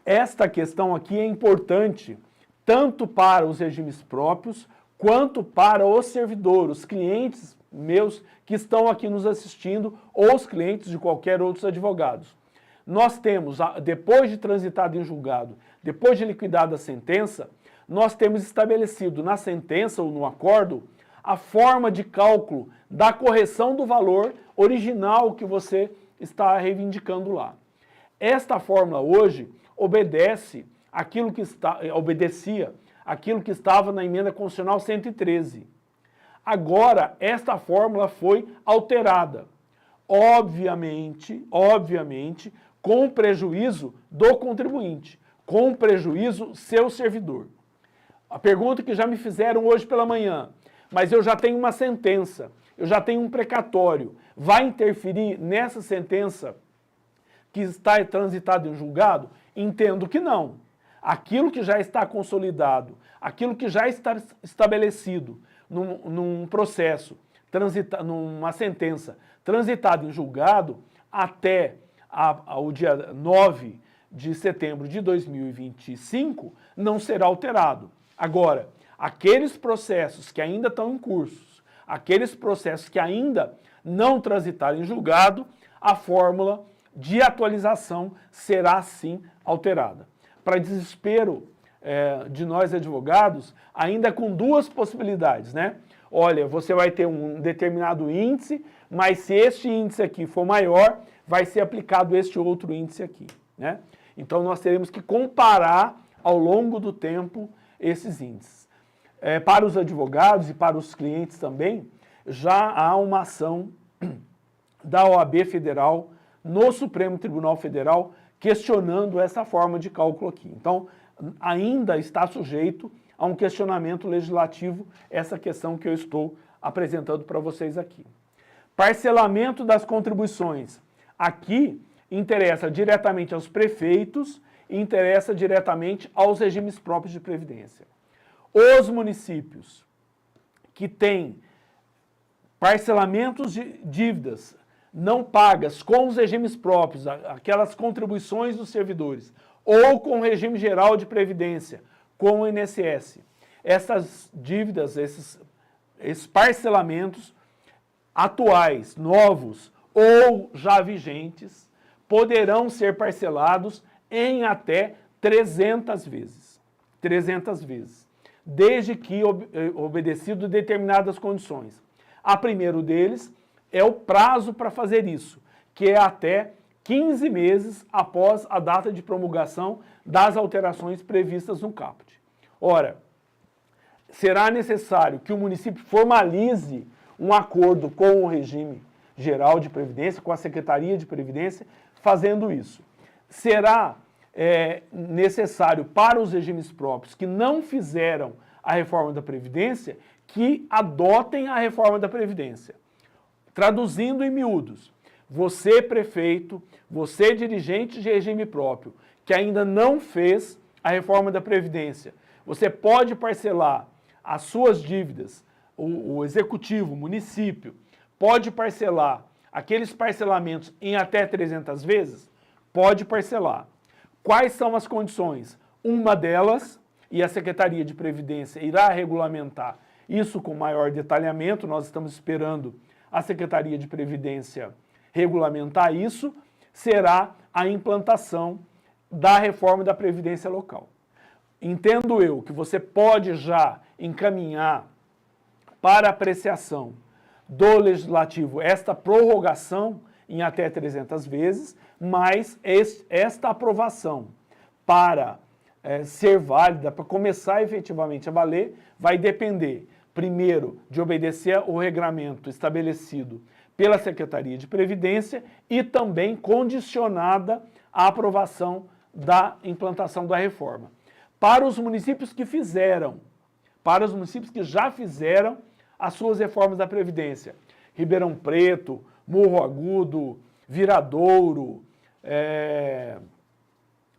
Esta questão aqui é importante tanto para os regimes próprios quanto para os servidores, os clientes meus que estão aqui nos assistindo ou os clientes de qualquer outros advogados. Nós temos, depois de transitado em julgado, depois de liquidada a sentença, nós temos estabelecido na sentença ou no acordo a forma de cálculo da correção do valor original que você está reivindicando lá. Esta fórmula hoje obedecia aquilo que estava na emenda constitucional 113. Agora, esta fórmula foi alterada. Obviamente, com prejuízo do contribuinte, com prejuízo seu servidor. A pergunta que já me fizeram hoje pela manhã, mas eu já tenho uma sentença, eu já tenho um precatório, vai interferir nessa sentença que está transitada em julgado? Entendo que não. Aquilo que já está consolidado, aquilo que já está estabelecido num processo, numa sentença transitada em julgado, até o dia 9 de setembro de 2025, não será alterado. Agora, aqueles processos que ainda estão em curso, aqueles processos que ainda não transitaram em julgado, a fórmula de atualização será sim alterada. Para desespero de nós advogados, ainda com duas possibilidades, né? Olha, você vai ter um determinado índice, mas se este índice aqui for maior, vai ser aplicado este outro índice aqui, né? Então nós teremos que comparar ao longo do tempo esses índices. Para os advogados e para os clientes também, já há uma ação da OAB Federal no Supremo Tribunal Federal questionando essa forma de cálculo aqui. Então, ainda está sujeito a um questionamento legislativo essa questão que eu estou apresentando para vocês aqui. Parcelamento das contribuições. Aqui interessa diretamente aos prefeitos e interessa diretamente aos regimes próprios de previdência. Os municípios que têm parcelamentos de dívidas não pagas com os regimes próprios, aquelas contribuições dos servidores, ou com o regime geral de previdência, com o INSS. Essas dívidas, esses parcelamentos atuais, novos ou já vigentes, poderão ser parcelados em até 300 vezes. 300 vezes. Desde que obedecido determinadas condições. A primeiro deles é o prazo para fazer isso, que é até 15 meses após a data de promulgação das alterações previstas no caput. Ora, será necessário que o município formalize um acordo com o regime geral de previdência, com a Secretaria de Previdência, fazendo isso. Será necessário para os regimes próprios que não fizeram a reforma da Previdência, que adotem a reforma da Previdência. Traduzindo em miúdos, você prefeito, você dirigente de regime próprio, que ainda não fez a reforma da Previdência, você pode parcelar as suas dívidas, o executivo, o município, pode parcelar aqueles parcelamentos em até 300 vezes? Pode parcelar. Quais são as condições? Uma delas, e a Secretaria de Previdência irá regulamentar isso com maior detalhamento, nós estamos esperando a Secretaria de Previdência regulamentar isso, será a implantação da reforma da Previdência Local. Entendo eu que você pode já encaminhar para apreciação do Legislativo esta prorrogação em até 300 vezes, mas esta aprovação para ser válida, para começar efetivamente a valer, vai depender, primeiro, de obedecer o regramento estabelecido pela Secretaria de Previdência e também condicionada à aprovação da implantação da reforma. Para os municípios que fizeram, para os municípios que já fizeram as suas reformas da Previdência, Ribeirão Preto, Morro Agudo, Viradouro,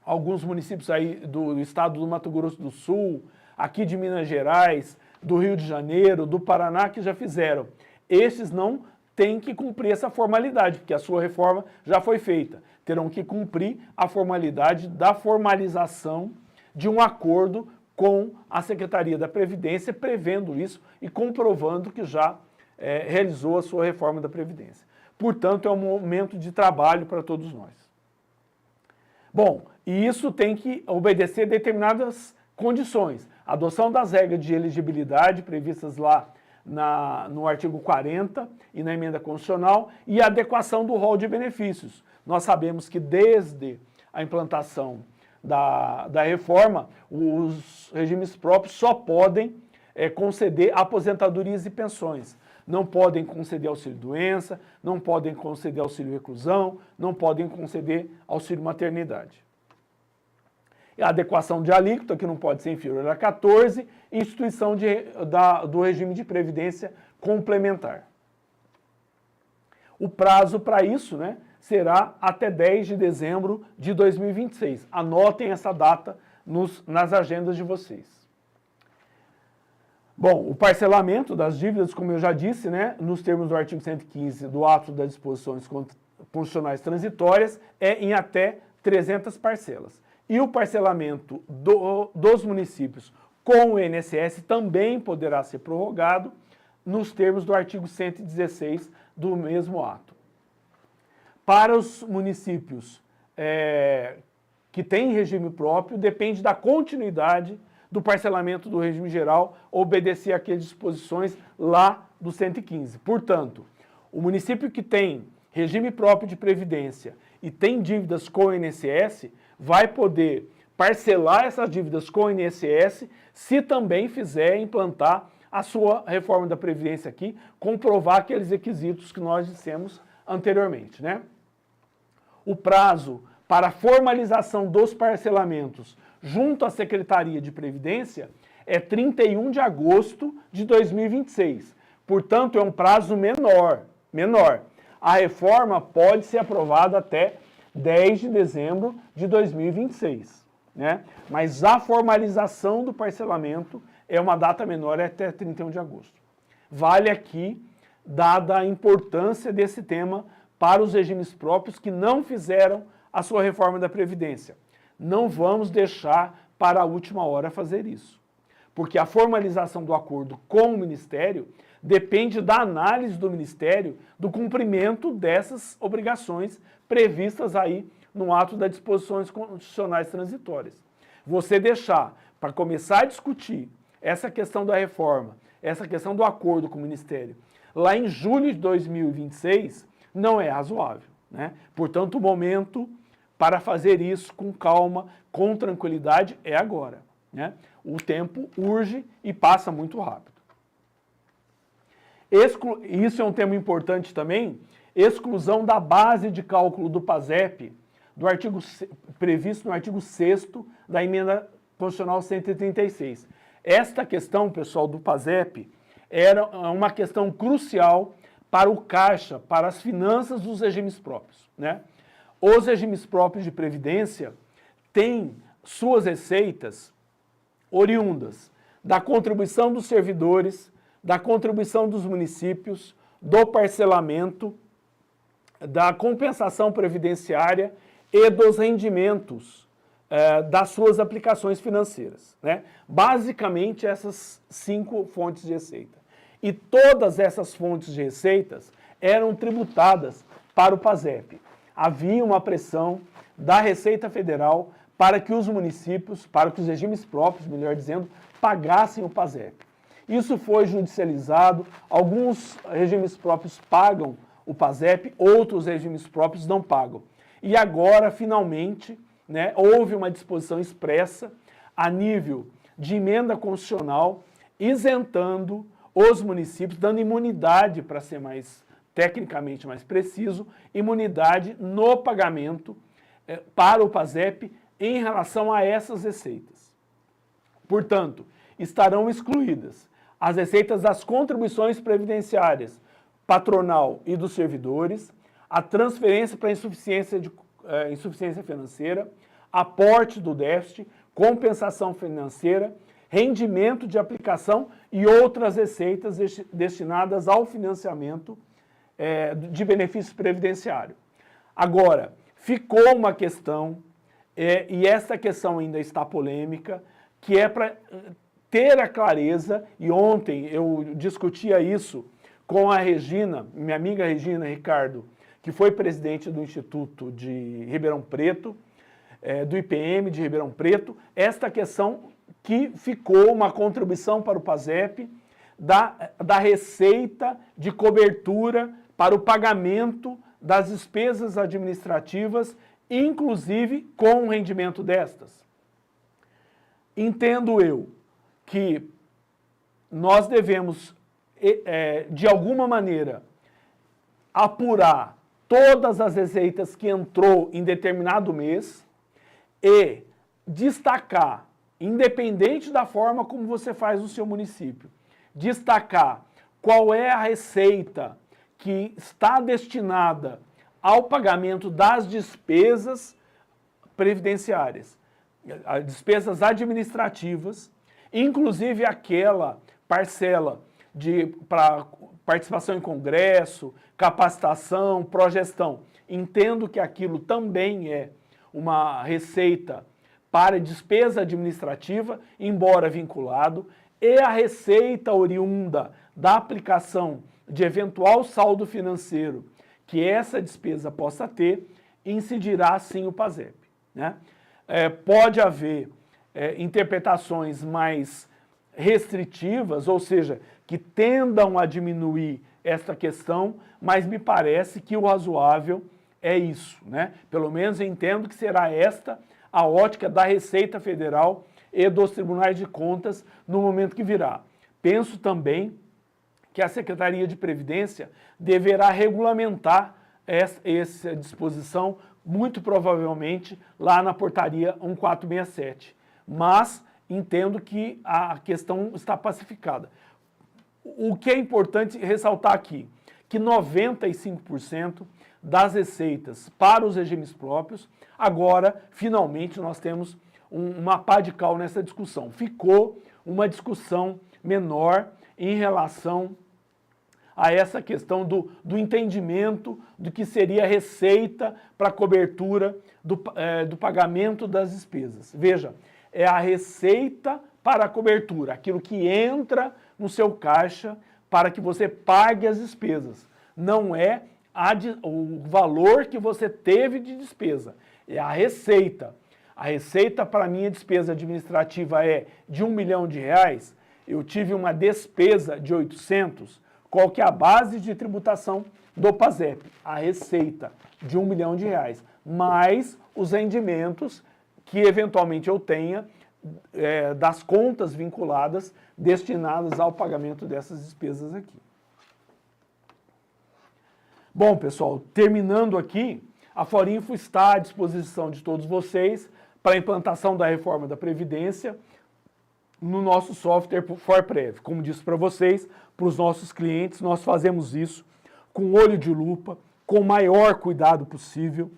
alguns municípios aí do estado do Mato Grosso do Sul, aqui de Minas Gerais, do Rio de Janeiro, do Paraná, que já fizeram. Esses não têm que cumprir essa formalidade, porque a sua reforma já foi feita. Terão que cumprir a formalidade da formalização de um acordo com a Secretaria da Previdência, prevendo isso e comprovando que já realizou a sua reforma da Previdência. Portanto, é um momento de trabalho para todos nós. Bom, e isso tem que obedecer determinadas condições. Adoção das regras de elegibilidade previstas lá no artigo 40 e na emenda constitucional e a adequação do rol de benefícios. Nós sabemos que desde a implantação da reforma, os regimes próprios só podem conceder aposentadorias e pensões. Não podem conceder auxílio-doença, não podem conceder auxílio-reclusão, não podem conceder auxílio-maternidade. A adequação de alíquota, que não pode ser inferior a 14, e instituição do regime de previdência complementar. O prazo para isso, será até 10 de dezembro de 2026. Anotem essa data nas agendas de vocês. Bom, o parcelamento das dívidas, como eu já disse, nos termos do artigo 115 do ato das disposições constitucionais transitórias, é em até 300 parcelas. E o parcelamento dos municípios com o INSS também poderá ser prorrogado nos termos do artigo 116 do mesmo ato. Para os municípios que têm regime próprio, depende da continuidade do parcelamento do regime geral, obedecer àquelas disposições lá do 115. Portanto, o município que tem regime próprio de previdência e tem dívidas com o INSS, vai poder parcelar essas dívidas com o INSS se também fizer implantar a sua reforma da Previdência aqui, comprovar aqueles requisitos que nós dissemos anteriormente, O prazo para a formalização dos parcelamentos junto à Secretaria de Previdência é 31 de agosto de 2026. Portanto, é um prazo menor. A reforma pode ser aprovada até 10 de dezembro de 2026, Mas a formalização do parcelamento é uma data menor, é até 31 de agosto. Vale aqui, dada a importância desse tema para os regimes próprios que não fizeram a sua reforma da Previdência. Não vamos deixar para a última hora fazer isso, porque a formalização do acordo com o Ministério depende da análise do Ministério do cumprimento dessas obrigações previstas aí no ato das disposições constitucionais transitórias. Você deixar para começar a discutir essa questão da reforma, essa questão do acordo com o Ministério, lá em julho de 2026, não é razoável, Portanto, o momento para fazer isso com calma, com tranquilidade, é agora, O tempo urge e passa muito rápido. Isso é um tema importante também, exclusão da base de cálculo do PASEP, previsto no artigo 6º da emenda constitucional 136. Esta questão, pessoal, do PASEP, era uma questão crucial para o caixa, para as finanças dos regimes próprios, né? Os regimes próprios de previdência têm suas receitas oriundas da contribuição dos servidores, da contribuição dos municípios, do parcelamento, da compensação previdenciária e dos rendimentos das suas aplicações financeiras, né? Basicamente, essas 5 fontes de receita. E todas essas fontes de receitas eram tributadas para o PASEP. Havia uma pressão da Receita Federal para que os municípios, para que os regimes próprios, melhor dizendo, pagassem o PASEP. Isso foi judicializado, alguns regimes próprios pagam o PASEP, outros regimes próprios não pagam. E agora, finalmente, né, houve uma disposição expressa a nível de emenda constitucional, isentando os municípios, dando imunidade, para ser mais tecnicamente mais preciso, imunidade no pagamento para o PASEP em relação a essas receitas. Portanto, estarão excluídas as receitas das contribuições previdenciárias patronal e dos servidores, a transferência para insuficiência financeira, aporte do déficit, compensação financeira, rendimento de aplicação e outras receitas destinadas ao financiamento de benefícios previdenciários. Agora, ficou uma questão, e essa questão ainda está polêmica, que é para ter a clareza, e ontem eu discutia isso com a Regina, minha amiga Regina Ricardo, que foi presidente do Instituto de Ribeirão Preto, do IPM de Ribeirão Preto, esta questão que ficou uma contribuição para o PASEP da receita de cobertura para o pagamento das despesas administrativas, inclusive com o rendimento destas. Entendo eu que nós devemos, de alguma maneira, apurar todas as receitas que entrou em determinado mês e destacar, independente da forma como você faz no seu município, destacar qual é a receita que está destinada ao pagamento das despesas previdenciárias, as despesas administrativas, inclusive aquela parcela para participação em congresso, capacitação, progestão. Entendo que aquilo também é uma receita para despesa administrativa, embora vinculado, e a receita oriunda da aplicação de eventual saldo financeiro que essa despesa possa ter, incidirá sim o PASEP, né? Pode haver interpretações mais restritivas, ou seja, que tendam a diminuir esta questão, mas me parece que o razoável é isso, né? Pelo menos eu entendo que será esta a ótica da Receita Federal e dos Tribunais de Contas no momento que virá. Penso também que a Secretaria de Previdência deverá regulamentar essa disposição, muito provavelmente lá na portaria 1467. Mas entendo que a questão está pacificada. O que é importante ressaltar aqui, que 95% das receitas para os regimes próprios, agora, finalmente, nós temos uma pá de cal nessa discussão. Ficou uma discussão menor em relação a essa questão do entendimento do que seria receita para cobertura do pagamento das despesas. Veja, é a receita para a cobertura, aquilo que entra no seu caixa para que você pague as despesas. Não é o valor que você teve de despesa, é a receita. A receita para a minha despesa administrativa é de R$1 milhão, eu tive uma despesa de 800, qual que é a base de tributação do PASEP? A receita de R$1 milhão, mais os rendimentos que eventualmente eu tenha das contas vinculadas destinadas ao pagamento dessas despesas aqui. Bom, pessoal, terminando aqui, a Forinfo está à disposição de todos vocês para a implantação da reforma da Previdência no nosso software ForPrev. Como disse para vocês, para os nossos clientes, nós fazemos isso com olho de lupa, com o maior cuidado possível,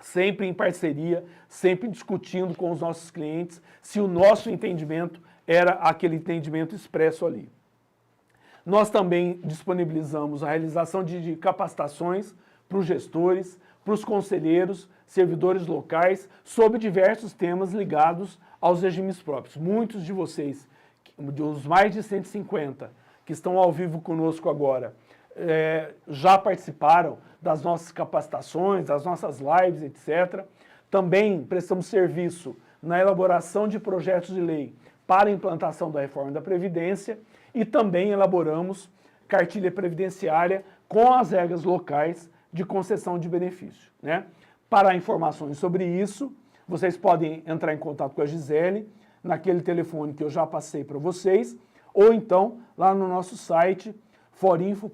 sempre em parceria, sempre discutindo com os nossos clientes se o nosso entendimento era aquele entendimento expresso ali. Nós também disponibilizamos a realização de capacitações para os gestores, para os conselheiros, servidores locais, sobre diversos temas ligados aos regimes próprios. Muitos de vocês, dos mais de 150 que estão ao vivo conosco agora, já participaram das nossas capacitações, das nossas lives, etc. Também prestamos serviço na elaboração de projetos de lei para a implantação da reforma da Previdência e também elaboramos cartilha previdenciária com as regras locais de concessão de benefício, né? Para informações sobre isso, vocês podem entrar em contato com a Gisele, naquele telefone que eu já passei para vocês, ou então lá no nosso site, forinfo.com.br,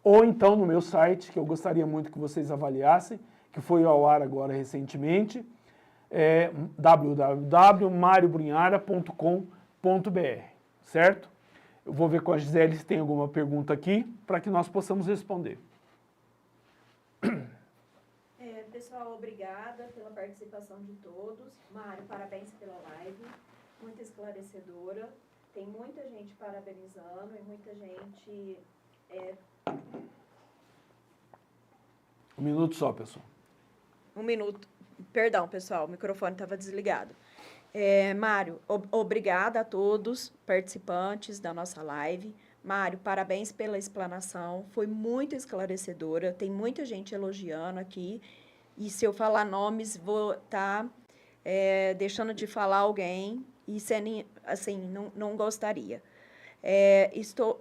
ou então no meu site, que eu gostaria muito que vocês avaliassem, que foi ao ar agora recentemente, www.mariobrunhara.com.br, certo? Eu vou ver com a Gisele se tem alguma pergunta aqui, para que nós possamos responder. Pessoal, obrigada pela participação de todos. Mário, parabéns pela live, muito esclarecedora. Tem muita gente parabenizando e muita gente... Um minuto só, pessoal. Um minuto. Perdão, pessoal, o microfone estava desligado. Mário, obrigada a todos participantes da nossa live. Mário, parabéns pela explanação, foi muito esclarecedora, tem muita gente elogiando aqui, e se eu falar nomes, vou estar deixando de falar alguém, e sendo, assim, não gostaria.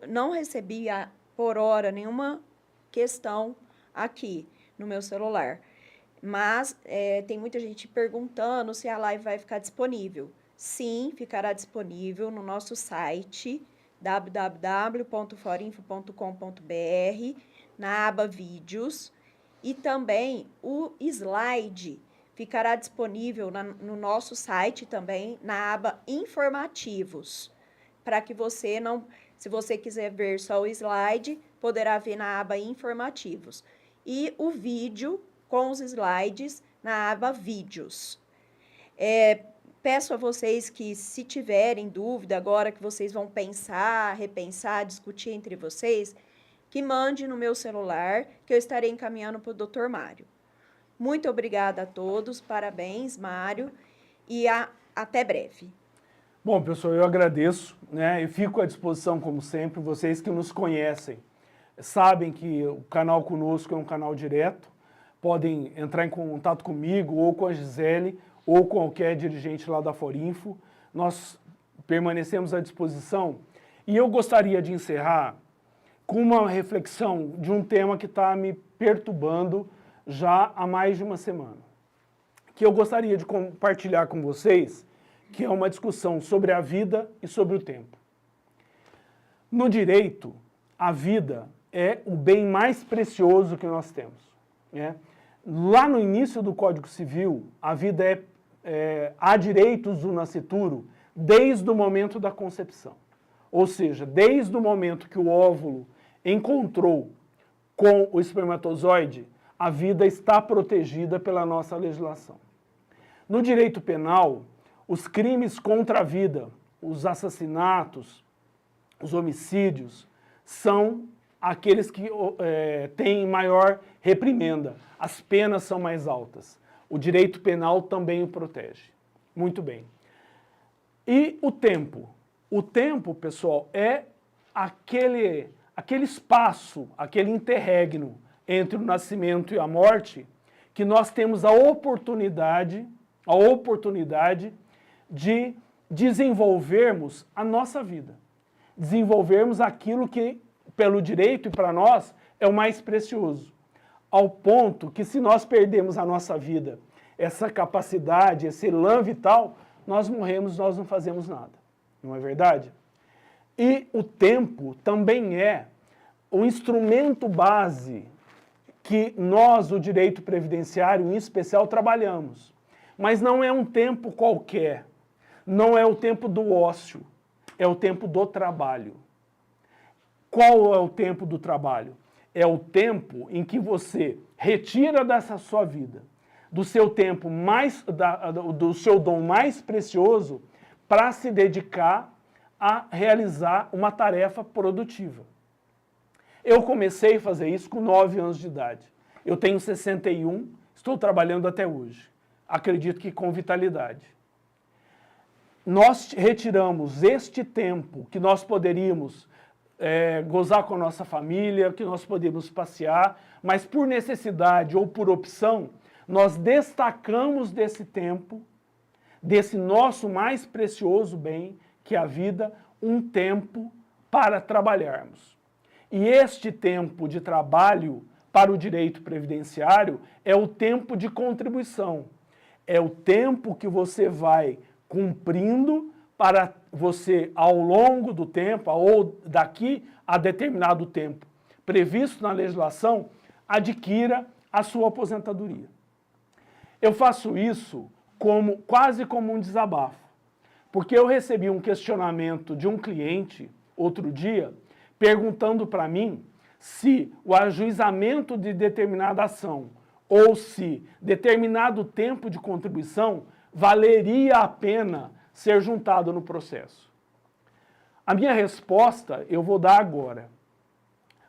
Não recebi, por hora, nenhuma questão aqui no meu celular, mas tem muita gente perguntando se a live vai ficar disponível. Sim, ficará disponível no nosso site, www.forinfo.com.br, na aba Vídeos, e também o slide ficará disponível no nosso site também, na aba Informativos, para que você não, se você quiser ver só o slide, poderá ver na aba Informativos. E o vídeo com os slides na aba Vídeos. Peço a vocês que, se tiverem dúvida agora que vocês vão pensar, repensar, discutir entre vocês, que mande no meu celular, que eu estarei encaminhando para o Dr. Mário. Muito obrigada a todos, parabéns, Mário, e até breve. Bom, pessoal, eu agradeço, né? E fico à disposição, como sempre, vocês que nos conhecem, sabem que o canal conosco é um canal direto, podem entrar em contato comigo, ou com a Gisele, ou com qualquer dirigente lá da Forinfo. Nós permanecemos à disposição. E eu gostaria de encerrar com uma reflexão de um tema que está me perturbando já há mais de uma semana, que eu gostaria de compartilhar com vocês, que é uma discussão sobre a vida e sobre o tempo. No direito, a vida é o bem mais precioso que nós temos, né? Lá no início do Código Civil, a vida há direitos do nascituro desde o momento da concepção. Ou seja, desde o momento que o óvulo encontrou com o espermatozoide, a vida está protegida pela nossa legislação. No direito penal, os crimes contra a vida, os assassinatos, os homicídios, são aqueles que têm maior reprimenda. As penas são mais altas. O direito penal também o protege. Muito bem. E o tempo? O tempo, pessoal, é aquele espaço, aquele interregno entre o nascimento e a morte, que nós temos a oportunidade de desenvolvermos a nossa vida. Desenvolvermos aquilo que, pelo direito e para nós, é o mais precioso. Ao ponto que, se nós perdemos a nossa vida, essa capacidade, esse elan vital, nós morremos, nós não fazemos nada. Não é verdade? E o tempo também é o instrumento base que nós, o direito previdenciário, em especial, trabalhamos. Mas não é um tempo qualquer. Não é o tempo do ócio. É o tempo do trabalho. Qual é o tempo do trabalho? É o tempo em que você retira dessa sua vida, do seu tempo mais, do seu dom mais precioso, para se dedicar a realizar uma tarefa produtiva. Eu comecei a fazer isso com 9 anos de idade. Eu tenho 61, estou trabalhando até hoje. Acredito que com vitalidade. Nós retiramos este tempo que nós poderíamos gozar com a nossa família, que nós podemos passear, mas por necessidade ou por opção, nós destacamos desse tempo, desse nosso mais precioso bem, que é a vida, um tempo para trabalharmos. E este tempo de trabalho para o direito previdenciário é o tempo de contribuição. É o tempo que você vai cumprindo para você, ao longo do tempo, ou daqui a determinado tempo previsto na legislação, adquira a sua aposentadoria. Eu faço isso quase como um desabafo, porque eu recebi um questionamento de um cliente, outro dia, perguntando para mim se o ajuizamento de determinada ação ou se determinado tempo de contribuição valeria a pena ser juntado no processo. A minha resposta eu vou dar agora.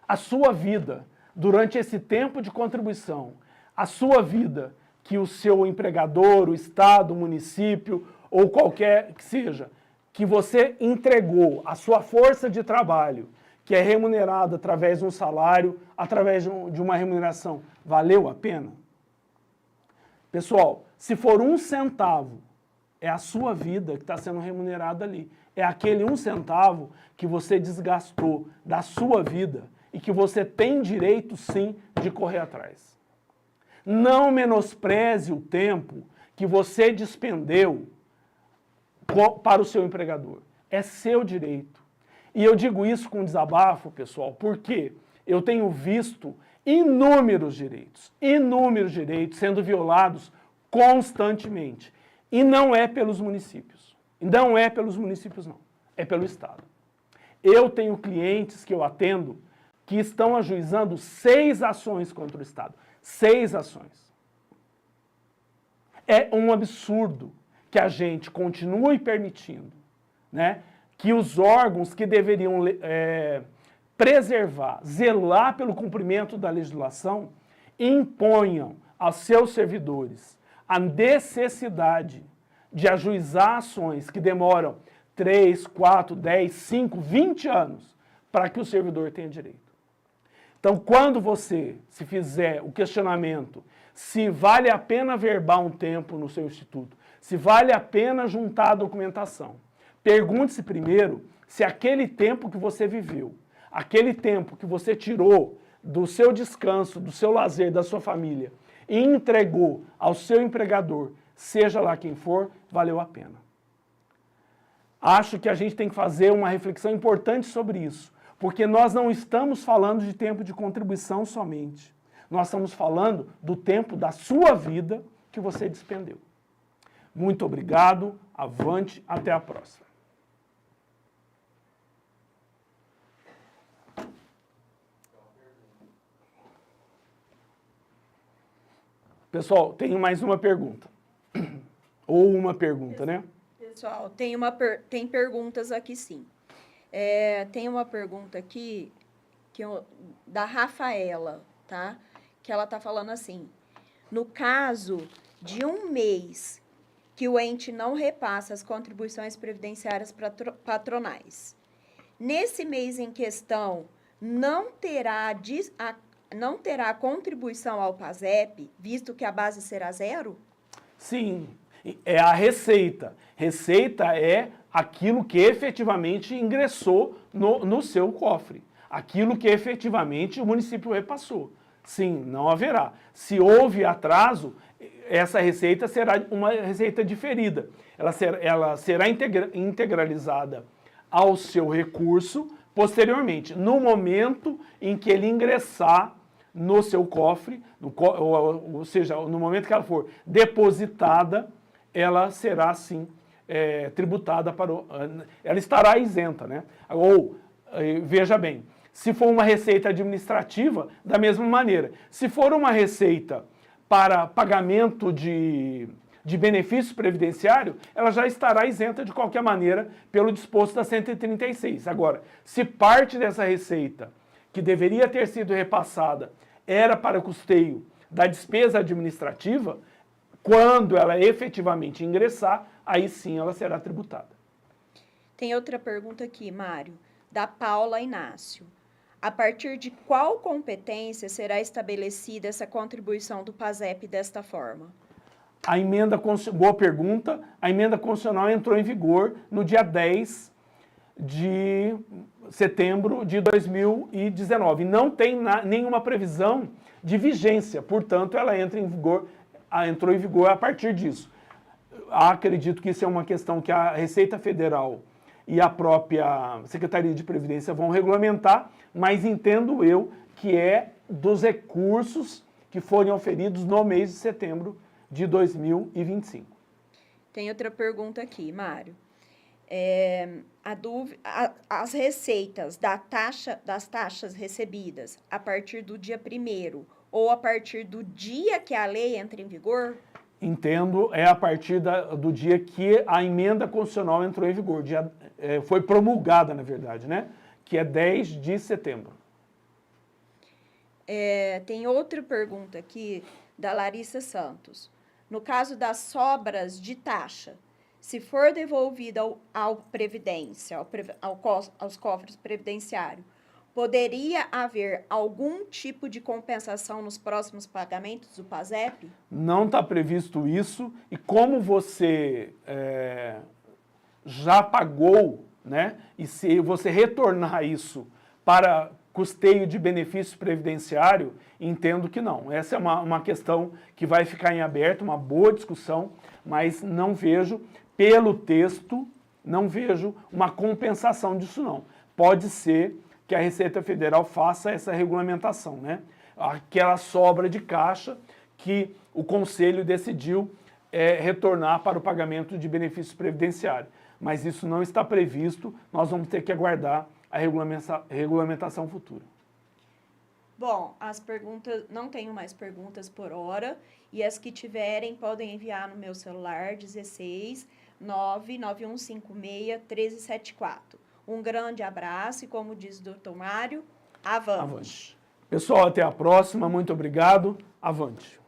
A sua vida, durante esse tempo de contribuição, a sua vida que o seu empregador, o Estado, o município ou qualquer que seja, que você entregou a sua força de trabalho, que é remunerada através de um salário, através de uma remuneração, valeu a pena? Pessoal, se for 1 centavo, é a sua vida que está sendo remunerada ali. É aquele 1 centavo que você desgastou da sua vida e que você tem direito, sim, de correr atrás. Não menospreze o tempo que você despendeu para o seu empregador. É seu direito. E eu digo isso com desabafo, pessoal, porque eu tenho visto inúmeros direitos sendo violados constantemente. E não é pelos municípios. Não é pelos municípios, não. É pelo Estado. Eu tenho clientes que eu atendo que estão ajuizando 6 ações contra o Estado. 6 ações. É um absurdo que a gente continue permitindo, né, que os órgãos que deveriam preservar, zelar pelo cumprimento da legislação, imponham aos seus servidores a necessidade de ajuizar ações que demoram 3, 4, 10, 5, 20 anos para que o servidor tenha direito. Então, quando você se fizer o questionamento se vale a pena verbar um tempo no seu instituto, se vale a pena juntar a documentação, pergunte-se primeiro se aquele tempo que você viveu, aquele tempo que você tirou do seu descanso, do seu lazer, da sua família, e entregou ao seu empregador, seja lá quem for, valeu a pena. Acho que a gente tem que fazer uma reflexão importante sobre isso, porque nós não estamos falando de tempo de contribuição somente. Nós estamos falando do tempo da sua vida que você despendeu. Muito obrigado, avante, até a próxima. Pessoal, tenho mais uma pergunta. Ou uma pergunta, né? Pessoal, tem perguntas aqui sim. Tem uma pergunta aqui da Rafaela, tá? Que ela está falando assim, no caso de um mês que o ente não repassa as contribuições previdenciárias patronais, nesse mês em questão, não terá contribuição ao PASEP, visto que a base será 0? Sim, é a receita. Receita é aquilo que efetivamente ingressou no seu cofre. Aquilo que efetivamente o município repassou. Sim, não haverá. Se houve atraso, essa receita será uma receita diferida. Ela será integralizada ao seu recurso posteriormente, no momento em que ele ingressar no seu cofre, ou seja, no momento que ela for depositada, ela será, sim, tributada ela estará isenta, né? Ou, veja bem, Se for uma receita administrativa, da mesma maneira. Se for uma receita para pagamento de benefício previdenciário, ela já estará isenta de qualquer maneira pelo disposto da 136. Agora, se parte dessa receita que deveria ter sido repassada era para custeio da despesa administrativa, quando ela efetivamente ingressar, aí sim ela será tributada. Tem outra pergunta aqui, Mário, da Paula Inácio. A partir de qual competência será estabelecida essa contribuição do PASEP desta forma? A emenda, boa pergunta, a emenda constitucional entrou em vigor no dia 10 de setembro de 2019. Não tem nenhuma previsão de vigência, portanto, ela entrou em vigor a partir disso. Acredito que isso é uma questão que a Receita Federal e a própria Secretaria de Previdência vão regulamentar, mas entendo eu que é dos recursos que forem oferidos no mês de setembro de 2025. Tem outra pergunta aqui, Mário. As receitas das taxas recebidas a partir do dia 1º ou a partir do dia que a lei entra em vigor? Entendo, é a partir do dia que a emenda constitucional entrou em vigor, foi promulgada, na verdade, né? Que é 10 de setembro. Tem outra pergunta aqui da Larissa Santos. No caso das sobras de taxa, se for devolvida ao Previdência, aos cofres previdenciários, poderia haver algum tipo de compensação nos próximos pagamentos do PASEP? Não está previsto isso, e como você já pagou, né, e se você retornar isso para custeio de benefício previdenciário, entendo que não. Essa é uma questão que vai ficar em aberto, uma boa discussão, mas não vejo, pelo texto, não vejo uma compensação disso não. Pode ser que a Receita Federal faça essa regulamentação, né? Aquela sobra de caixa que o Conselho decidiu retornar para o pagamento de benefício previdenciário. Mas isso não está previsto, nós vamos ter que aguardar a regulamentação futura. Bom, as perguntas, não tenho mais perguntas por hora, e as que tiverem podem enviar no meu celular, 16 99156 1374. Um grande abraço e, como diz o doutor Mário, avante. Avante. Pessoal, até a próxima, muito obrigado, avante.